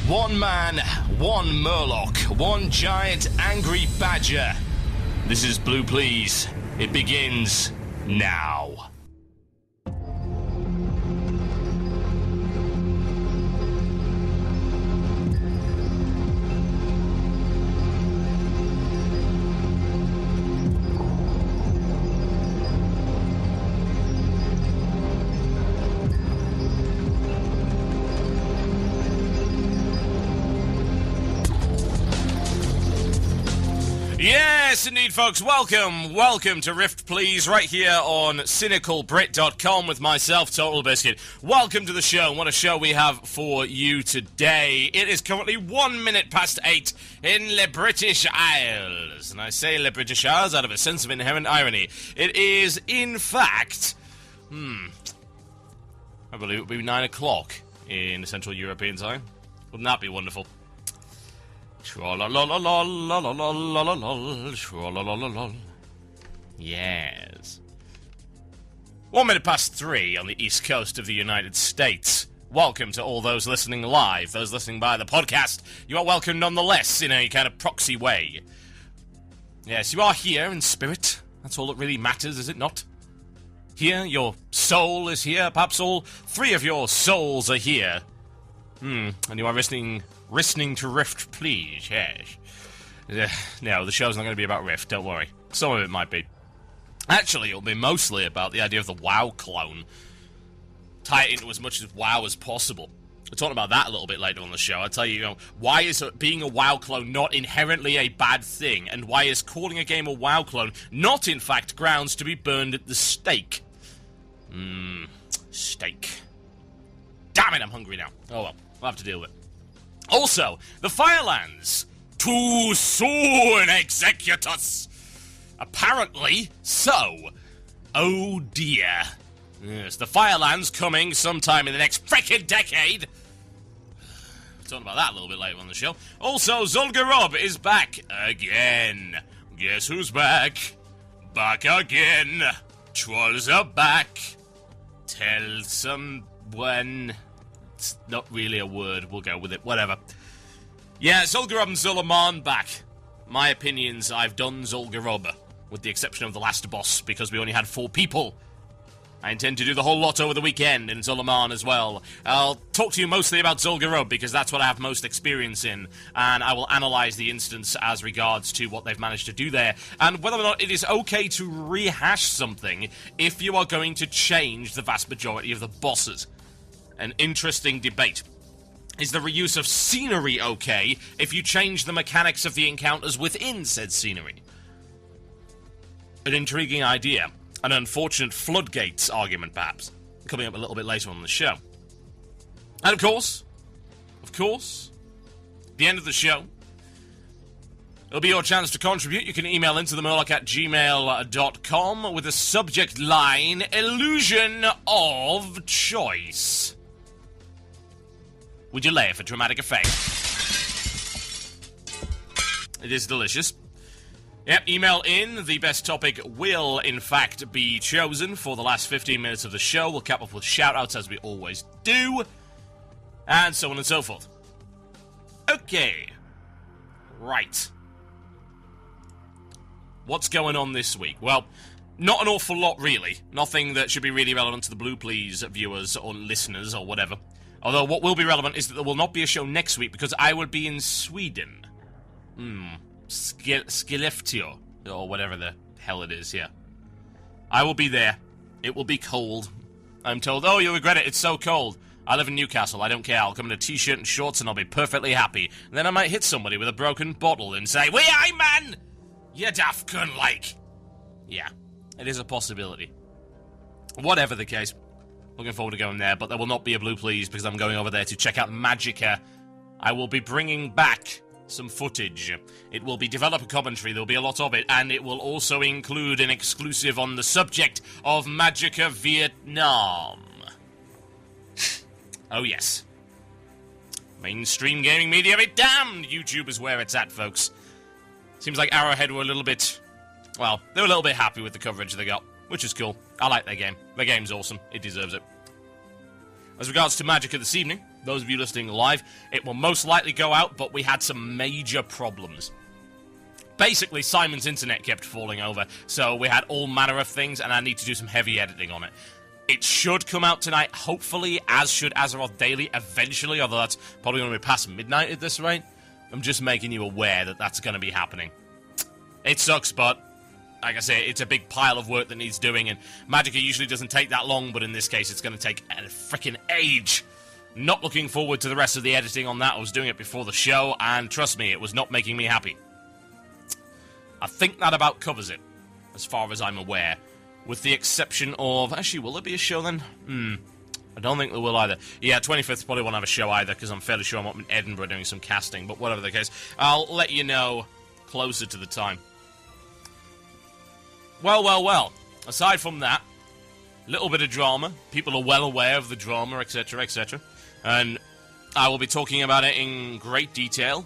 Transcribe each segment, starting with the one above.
One man, one Murloc, one giant angry badger. This is Blue Please. It begins now. Yes, indeed, folks. Welcome to Rift Please, right here on cynicalbrit.com with myself, Total Biscuit. Welcome to the show, and what a show we have for you today. It is currently 1 minute past 8 in the British Isles, and I say the British Isles out of a sense of inherent irony. It is, in fact, I believe it would be 9 o'clock in the Central European time. Wouldn't that be wonderful? Yes. 1 minute past 3 on the east coast of the United States. Welcome to all those listening live, those listening by the podcast. You are welcome nonetheless in a kind of proxy way. Yes, you are here in spirit. That's all that really matters, is it not? Here, your soul is here. Perhaps all three of your souls are here. And you are listening to Rift, please, yes. No, the show's not going to be about Rift, don't worry. Some of it might be. Actually, it'll be mostly about the idea of the WoW clone. Tie it into as much as WoW as possible. We'll talk about that a little bit later on the show. I'll tell you, why is being a WoW clone not inherently a bad thing? And why is calling a game a WoW clone not, in fact, grounds to be burned at the stake? Steak. Damn it, I'm hungry now. Oh well, we'll have to deal with it. Also, the Firelands. Too soon, Executus. Apparently so. Oh dear. Yes, the Firelands coming sometime in the next frickin' decade. We'll talk about that a little bit later on the show. Also, Zul'Gurub is back again. Guess who's back? Back again. Trolls are back. Tell someone. It's not really a word. We'll go with it. Whatever. Yeah, Zul'Gurub and Zul'Aman back. My opinions, I've done Zul'Gurub, with the exception of the last boss, because we only had 4 people. I intend to do the whole lot over the weekend in Zul'Aman as well. I'll talk to you mostly about Zul'Gurub, because that's what I have most experience in, and I will analyse the instance as regards to what they've managed to do there, and whether or not it is okay to rehash something if you are going to change the vast majority of the bosses. An interesting debate. Is the reuse of scenery okay if you change the mechanics of the encounters within said scenery? An intriguing idea. An unfortunate floodgates argument, perhaps. Coming up a little bit later on the show. And of course, at the end of the show, it'll be your chance to contribute. You can email into the Murloc at gmail.com with the subject line, Illusion of Choice. Would you lay it for dramatic effect? It is delicious. Yep, email in. The best topic will, in fact, be chosen for the last 15 minutes of the show. We'll cap off with shout-outs, as we always do. And so on and so forth. Okay. Right. What's going on this week? Well, not an awful lot, really. Nothing that should be really relevant to the Blue Please viewers or listeners or whatever. Although what will be relevant is that there will not be a show next week because I will be in Sweden. Skellefteå, or whatever the hell it is here. I will be there. It will be cold. I'm told, oh, you'll regret it, it's so cold. I live in Newcastle, I don't care, I'll come in a t-shirt and shorts and I'll be perfectly happy. And then I might hit somebody with a broken bottle and say, "Wee aye, man! You daft cunt like." Yeah, it is a possibility. Whatever the case. Looking forward to going there, but there will not be a Blue Please because I'm going over there to check out Magicka. I will be bringing back some footage. It will be developer commentary, there'll be a lot of it, and it will also include an exclusive on the subject of Magicka Vietnam. Oh yes. Mainstream gaming media be damned! YouTube is where it's at, folks. Seems like Arrowhead were a little bit... well, they were a little bit happy with the coverage they got, which is cool. I like their game. Their game's awesome. It deserves it. As regards to Magicka this evening, those of you listening live, it will most likely go out, but we had some major problems. Basically, Simon's internet kept falling over, so we had all manner of things, and I need to do some heavy editing on it. It should come out tonight, hopefully, as should Azeroth Daily eventually, although that's probably going to be past midnight at this rate. I'm just making you aware that that's going to be happening. It sucks, but, like I say, it's a big pile of work that needs doing, and Magicka usually doesn't take that long, but in this case, it's going to take a freaking age. Not looking forward to the rest of the editing on that. I was doing it before the show, and trust me, it was not making me happy. I think that about covers it, as far as I'm aware. With the exception of... Actually, will there be a show then? I don't think there will either. Yeah, 25th probably won't have a show either, because I'm fairly sure I'm up in Edinburgh doing some casting, but whatever the case, I'll let you know closer to the time. Well. Aside from that, little bit of drama. People are well aware of the drama, etc., etc. And I will be talking about it in great detail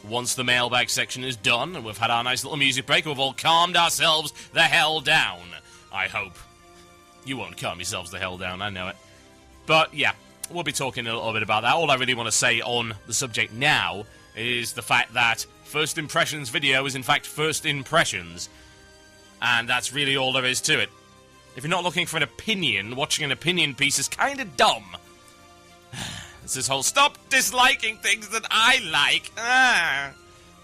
once the mailbag section is done, and we've had our nice little music break, and we've all calmed ourselves the hell down. I hope. You won't calm yourselves the hell down, I know it. But, yeah, we'll be talking a little bit about that. All I really want to say on the subject now is the fact that First Impressions video is, in fact, First Impressions. And that's really all there is to it. If you're not looking for an opinion, watching an opinion piece is kind of dumb. It's this whole, stop disliking things that I like.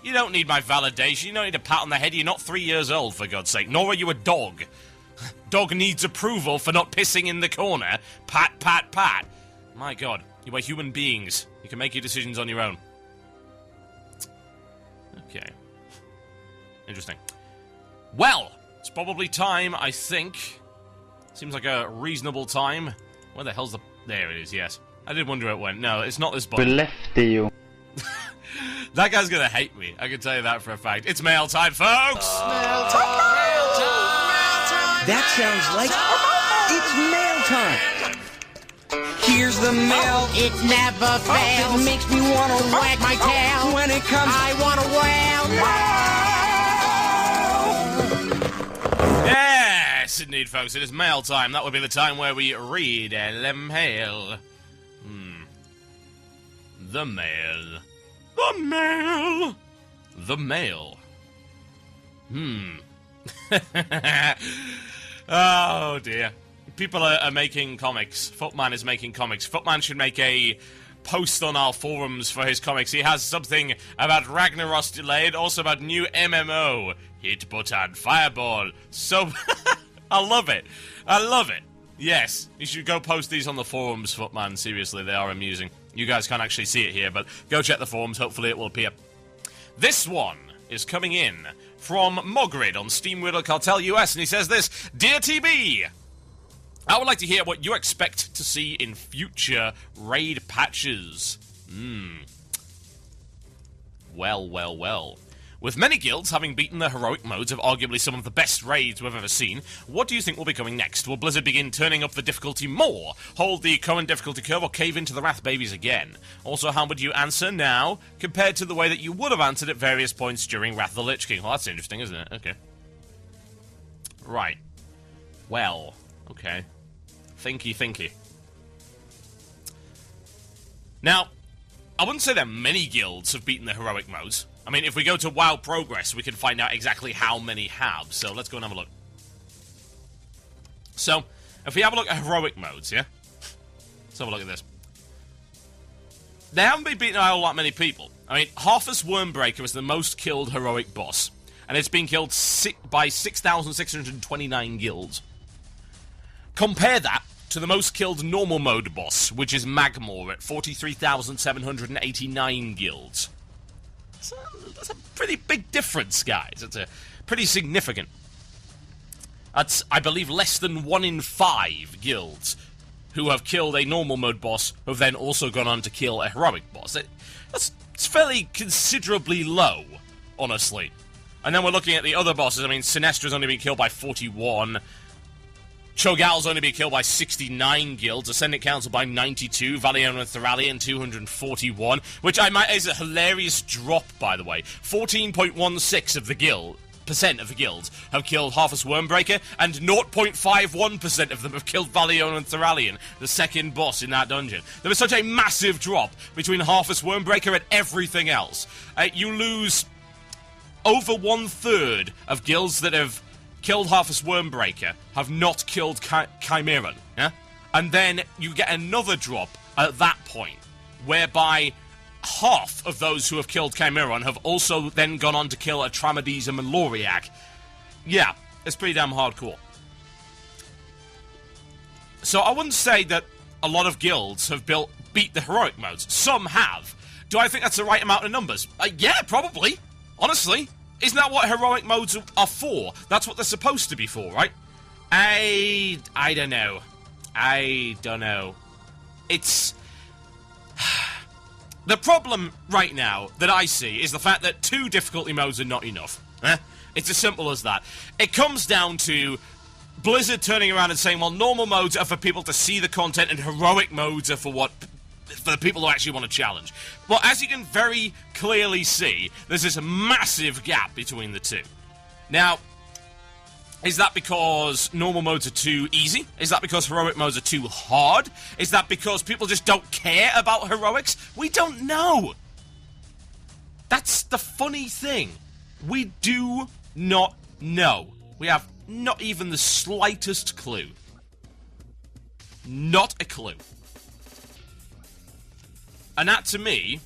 You don't need my validation. You don't need a pat on the head. You're not 3 years old, for God's sake. Nor are you a dog. Dog needs approval for not pissing in the corner. Pat, pat, pat. My God, you are human beings. You can make your decisions on your own. Okay. Interesting. Well, it's probably time, I think. Seems like a reasonable time. Where the hell's the... There it is, yes. I did wonder where it went. No, it's not this button. We left you. That guy's gonna hate me. I can tell you that for a fact. It's mail time, folks! Mail time! Mail time! That sounds like it's mail time. Here's the mail. It never fails. It makes me want to wag my tail. When it comes, I want to wail. Yes, indeed, folks. It is mail time. That would be the time where we read the mail. The mail. The mail. The mail. Oh, dear. People are making comics. Footman is making comics. Footman should make a post on our forums for his comics. He has something about Ragnaros delayed, also about new MMO. Hit button, fireball. So, I love it. I love it. Yes, you should go post these on the forums, Footman. Seriously, they are amusing. You guys can't actually see it here, but go check the forums. Hopefully it will appear. This one is coming in from Mogrid on Steam Riddle Cartel US, and he says this: Dear TB, I would like to hear what you expect to see in future raid patches. Well. With many guilds having beaten the heroic modes of arguably some of the best raids we've ever seen, what do you think will be coming next? Will Blizzard begin turning up the difficulty more, hold the current difficulty curve, or cave into the Wrath Babies again? Also, how would you answer now, compared to the way that you would have answered at various points during Wrath of the Lich King? Well, that's interesting, isn't it? Okay. Right. Well, okay. Thinky. Now, I wouldn't say that many guilds have beaten the heroic modes. I mean, if we go to WoW Progress, we can find out exactly how many have. So let's go and have a look. So, if we have a look at heroic modes, yeah? Let's have a look at this. They haven't been beaten by a whole lot many people. I mean, Harfus Wormbreaker is the most killed heroic boss. And it's been killed by 6,629 guilds. Compare that to the most killed normal mode boss, which is Magmor at 43,789 guilds. That's a pretty big difference, guys. It's a pretty significant. That's, I believe, less than 1 in 5 guilds who have killed a normal mode boss who have then also gone on to kill a heroic boss. It's fairly considerably low, honestly. And then we're looking at the other bosses. I mean, Sinestra's only been killed by 41. Cho'Gall's only been killed by 69 guilds, Ascendant Council by 92, Valiant and Thoralion 241, which is a hilarious drop, by the way. 14.16% of the of the guilds have killed Harvest Wormbreaker, and 0.51% of them have killed Valion and Thoralion, the second boss in that dungeon. There was such a massive drop between Harvest Wormbreaker and everything else. You lose over 1/3 of guilds that have killed Harvest Wormbreaker have not killed Chimeran, yeah? And then you get another drop at that point, whereby half of those who have killed Chimeran have also then gone on to kill Atramides and Meloriac. Yeah, it's pretty damn hardcore. So I wouldn't say that a lot of guilds have beat the heroic modes. Some have. Do I think that's the right amount of numbers? Yeah, probably. Honestly. Isn't that what heroic modes are for? That's what they're supposed to be for, right? I don't know. I don't know. It's... The problem right now that I see is the fact that 2 difficulty modes are not enough. It's as simple as that. It comes down to Blizzard turning around and saying, well, normal modes are for people to see the content and heroic modes are for the people who actually want to challenge. Well, as you can very clearly see, there's this massive gap between the two. Now, is that because normal modes are too easy? Is that because heroic modes are too hard? Is that because people just don't care about heroics? We don't know. That's the funny thing. We do not know. We have not even the slightest clue. Not a clue. And that, to me,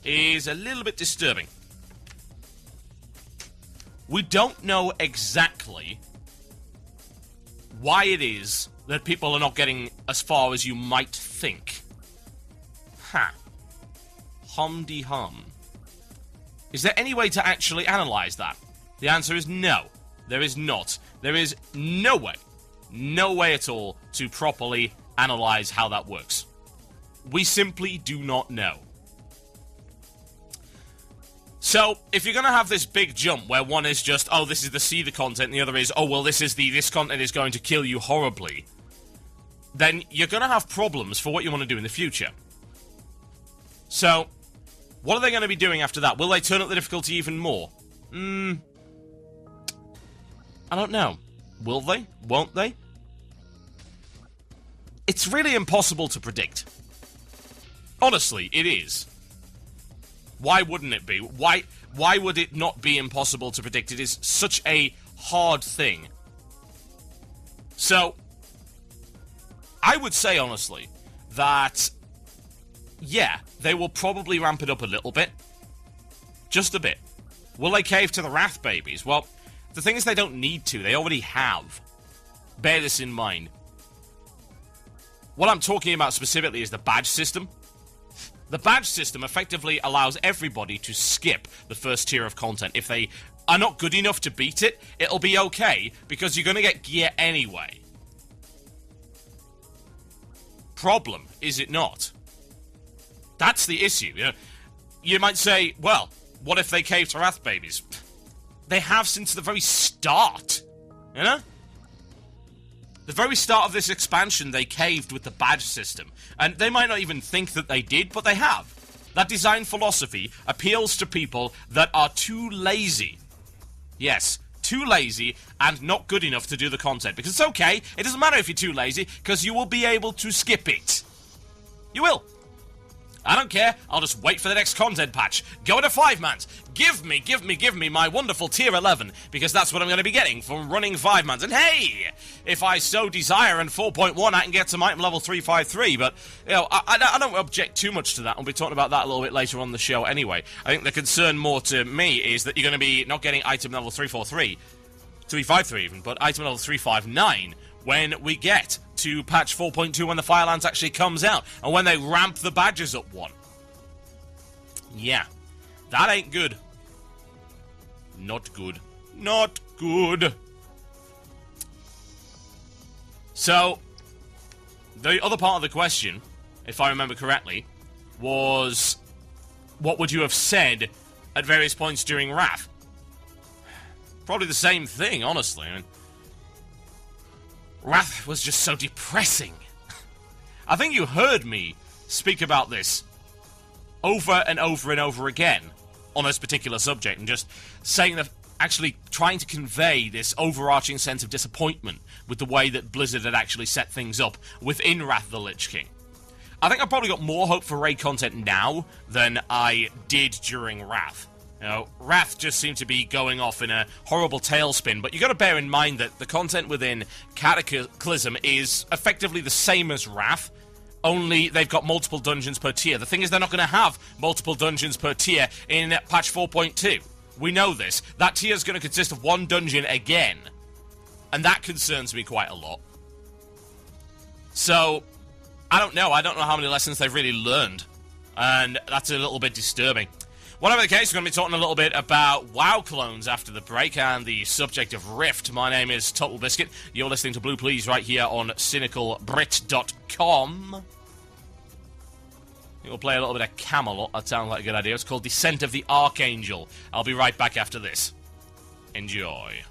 is a little bit disturbing. We don't know exactly why it is that people are not getting as far as you might think. Hum-de-hum. Is there any way to actually analyze that? The answer is no. There is not. There is no way at all to properly analyze how that works. We simply do not know. So, if you're going to have this big jump where one is just, oh, this is the see the content, and the other is, oh, well, this content is going to kill you horribly, then you're going to have problems for what you want to do in the future. So, what are they going to be doing after that? Will they turn up the difficulty even more? I don't know. Will they? Won't they? It's really impossible to predict. Honestly, it is. Why wouldn't it be? Why would it not be impossible to predict? It is such a hard thing. So, I would say, honestly, that, yeah, they will probably ramp it up a little bit. Just a bit. Will they cave to the Wrath Babies? Well, the thing is they don't need to. They already have. Bear this in mind. What I'm talking about specifically is the badge system. The badge system effectively allows everybody to skip the first tier of content. If they are not good enough to beat it, it'll be okay, because you're going to get gear anyway. Problem, is it not? That's the issue. You might say, well, what if they cave to Wrath Babies? They have since the very start, you know? The very start of this expansion, they caved with the badge system. And they might not even think that they did, but they have. That design philosophy appeals to people that are too lazy. Yes, too lazy and not good enough to do the content. Because it's okay, it doesn't matter if you're too lazy, because you will be able to skip it. You will. I don't care, I'll just wait for the next content patch. Go to 5-mans. Give me my wonderful tier 11, because that's what I'm going to be getting from running 5-mans. And hey, if I so desire in 4.1, I can get some item level 353, but, you know, I don't object too much to that. We'll be talking about that a little bit later on the show anyway. I think the concern more to me is that you're going to be not getting item level 343, 353 even, but item level 359 when we get to patch 4.2 when the Firelands actually comes out, and when they ramp the badges up one. Yeah, that ain't good. Not good. Not good. So, the other part of the question, if I remember correctly, was what would you have said at various points during Wrath? Probably the same thing, honestly. I mean, Wrath was just so depressing. I think you heard me speak about this over and over and over again on this particular subject, and just saying actually trying to convey this overarching sense of disappointment with the way that Blizzard had actually set things up within Wrath of the Lich King. I think I've probably got more hope for raid content now than I did during Wrath. You know, Wrath just seemed to be going off in a horrible tailspin, but you got to bear in mind that the content within Cataclysm is effectively the same as Wrath, only they've got multiple dungeons per tier. The thing is, they're not going to have multiple dungeons per tier in patch 4.2. We know this. That tier is going to consist of one dungeon again, and that concerns me quite a lot. So, I don't know how many lessons they've really learned, and that's a little bit disturbing. Whatever the case, we're going to be talking a little bit about WoW clones after the break and the subject of Rift. My name is Total Biscuit. You're listening to Blue Please right here on cynicalbrit.com. We'll play a little bit of Camelot. That sounds like a good idea. It's called Descent of the Archangel. I'll be right back after this. Enjoy.